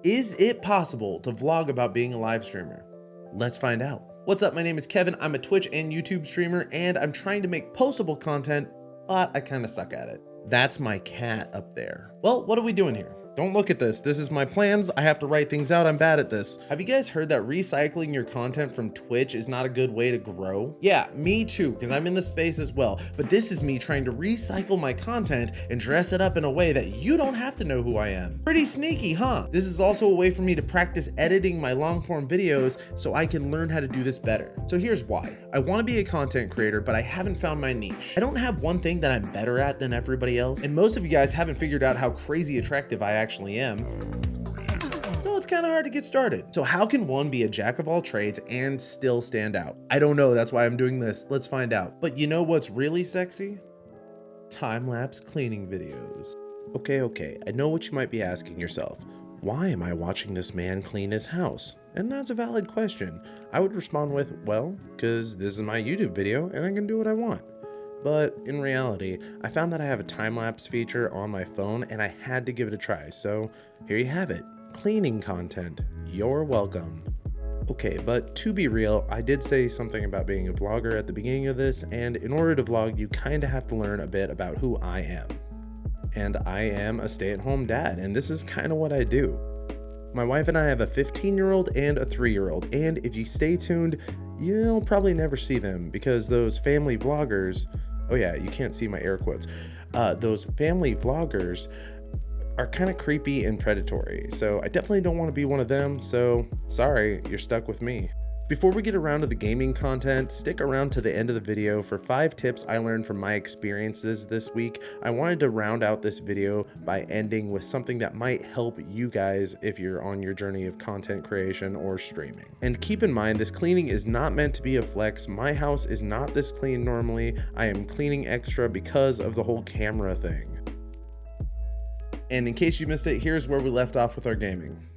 Is it possible to vlog about being a live streamer? Let's find out. What's up? My name is Kevin. I'm a Twitch and YouTube streamer, and I'm trying to make postable content, but I kind of suck at it. That's my cat up there. Well, what are we doing here? Don't look at this. This is my plans. I have to write things out. I'm bad at this. Have you guys heard that recycling your content from Twitch is not a good way to grow? Yeah, me too, because I'm in the space as well. But this is me trying to recycle my content and dress it up in a way that you don't have to know who I am. Pretty sneaky, huh? This is also a way for me to practice editing my long form videos so I can learn how to do this better. So here's why. I want to be a content creator, but I haven't found my niche. I don't have one thing that I'm better at than everybody else. And most of you guys haven't figured out how crazy attractive I actually am. So it's kind of hard to get started. So how can one be a jack of all trades and still stand out? I don't know. That's why I'm doing this. Let's find out. But you know what's really sexy? Time-lapse cleaning videos. Okay. I know what you might be asking yourself. Why am I watching this man clean his house? And that's a valid question. I would respond with, well, because this is my YouTube video and I can do what I want. But in reality, I found that I have a time-lapse feature on my phone and I had to give it a try. So here you have it, cleaning content. You're welcome. Okay, but to be real, I did say something about being a vlogger at the beginning of this, and in order to vlog, you kind of have to learn a bit about who I am. And I am a stay-at-home dad, and this is kind of what I do. My wife and I have a 15-year-old and a 3-year-old, and if you stay tuned, you'll probably never see them because those family vloggers, oh yeah, you can't see my air quotes. Those family vloggers are kind of creepy and predatory. So I definitely don't want to be one of them. So sorry, you're stuck with me. Before we get around to the gaming content, stick around to the end of the video for 5 tips I learned from my experiences this week. I wanted to round out this video by ending with something that might help you guys if you're on your journey of content creation or streaming. And keep in mind, this cleaning is not meant to be a flex. My house is not this clean normally. I am cleaning extra because of the whole camera thing. And in case you missed it, here's where we left off with our gaming.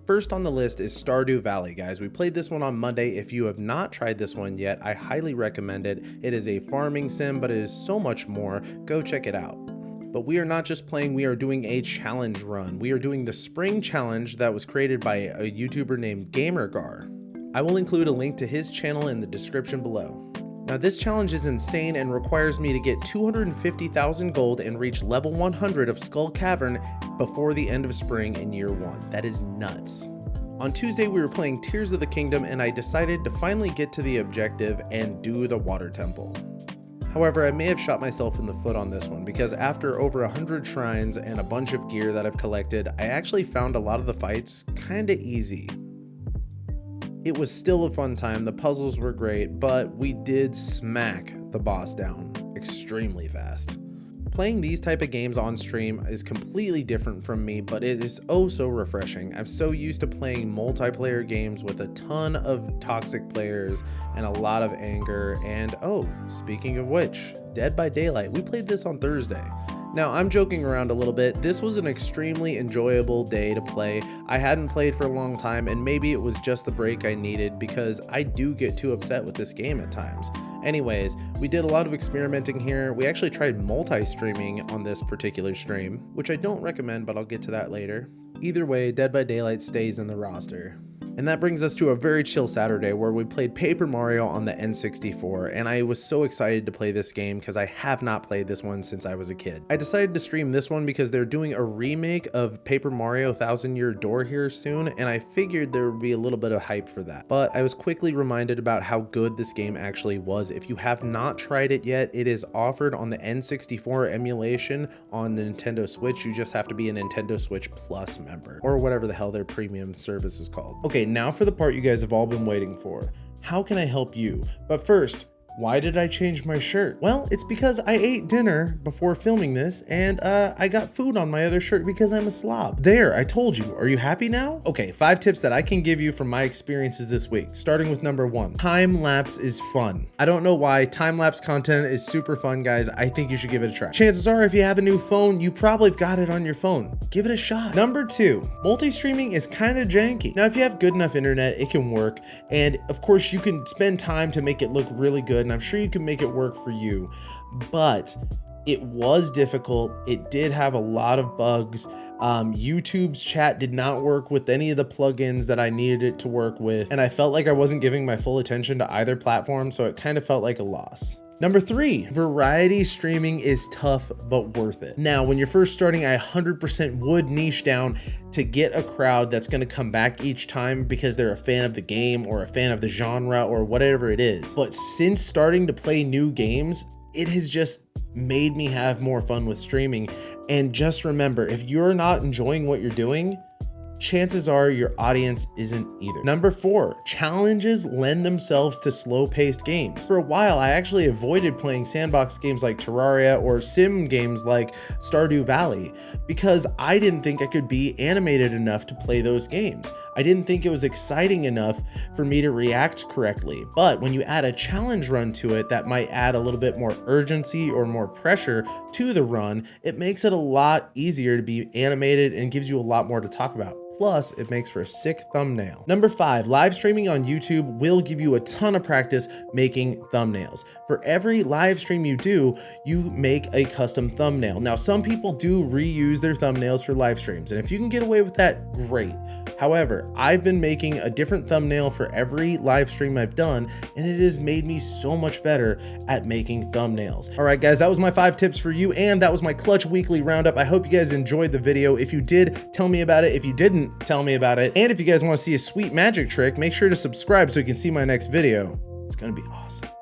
First on the list is Stardew Valley, guys. We played this one on Monday. If you have not tried this one yet, I highly recommend it. It is a farming sim, but it is so much more. Go check it out. But we are not just playing, we are doing a challenge run. We are doing the spring challenge that was created by a YouTuber named GamerGar. I will include a link to his channel in the description below. Now this challenge is insane and requires me to get 250,000 gold and reach level 100 of Skull Cavern before the end of spring in year 1. That is nuts. On Tuesday we were playing Tears of the Kingdom and I decided to finally get to the objective and do the water temple. However, I may have shot myself in the foot on this one because after over 100 shrines and a bunch of gear that I've collected, I actually found a lot of the fights kinda easy. It was still a fun time, the puzzles were great, but we did smack the boss down extremely fast. Playing these type of games on stream is completely different from me, but it is oh so refreshing. I'm so used to playing multiplayer games with a ton of toxic players and a lot of anger, and oh, speaking of which, Dead by Daylight, we played this on Thursday. Now, I'm joking around a little bit. This was an extremely enjoyable day to play. I hadn't played for a long time, and maybe it was just the break I needed because I do get too upset with this game at times. Anyways, we did a lot of experimenting here. We actually tried multi-streaming on this particular stream, which I don't recommend, but I'll get to that later. Either way, Dead by Daylight stays in the roster. And that brings us to a very chill Saturday where we played Paper Mario on the N64, and I was so excited to play this game because I have not played this one since I was a kid. I decided to stream this one because they're doing a remake of Paper Mario Thousand Year Door here soon, and I figured there would be a little bit of hype for that. But I was quickly reminded about how good this game actually was. If you have not tried it yet, it is offered on the N64 emulation on the Nintendo Switch. You just have to be a Nintendo Switch Plus member, or whatever the hell their premium service is called. Okay, now for the part you guys have all been waiting for. How can I help you? But first, why did I change my shirt? Well, it's because I ate dinner before filming this and I got food on my other shirt because I'm a slob. There, I told you. Are you happy now? Okay, 5 tips that I can give you from my experiences this week, starting with number 1. Time lapse is fun. I don't know why, time lapse content is super fun, guys. I think you should give it a try. Chances are if you have a new phone, you probably got it on your phone. Give it a shot. Number 2, multi-streaming is kind of janky. Now, if you have good enough internet, it can work. And of course, you can spend time to make it look really good. And I'm sure you can make it work for you, but it was difficult. It did have a lot of bugs. YouTube's chat did not work with any of the plugins that I needed it to work with, and I felt like I wasn't giving my full attention to either platform, so it kind of felt like a loss. Number 3, variety streaming is tough but worth it. Now, when you're first starting, I 100% would niche down to get a crowd that's going to come back each time because they're a fan of the game or a fan of the genre or whatever it is. But since starting to play new games, it has just made me have more fun with streaming. And just remember, if you're not enjoying what you're doing, chances are your audience isn't either. Number 4, challenges lend themselves to slow-paced games. For a while, I actually avoided playing sandbox games like Terraria or sim games like Stardew Valley because I didn't think I could be animated enough to play those games. I didn't think it was exciting enough for me to react correctly. But when you add a challenge run to it that might add a little bit more urgency or more pressure to the run, it makes it a lot easier to be animated and gives you a lot more to talk about. Plus, it makes for a sick thumbnail. Number 5, live streaming on YouTube will give you a ton of practice making thumbnails. For every live stream you do, you make a custom thumbnail. Now, some people do reuse their thumbnails for live streams, and if you can get away with that, great. However, I've been making a different thumbnail for every live stream I've done, and it has made me so much better at making thumbnails. All right, guys, that was my 5 tips for you, and that was my Clutch Weekly Roundup. I hope you guys enjoyed the video. If you did, tell me about it. If you didn't, tell me about it. And if you guys want to see a sweet magic trick, make sure to subscribe so you can see my next video. It's gonna be awesome.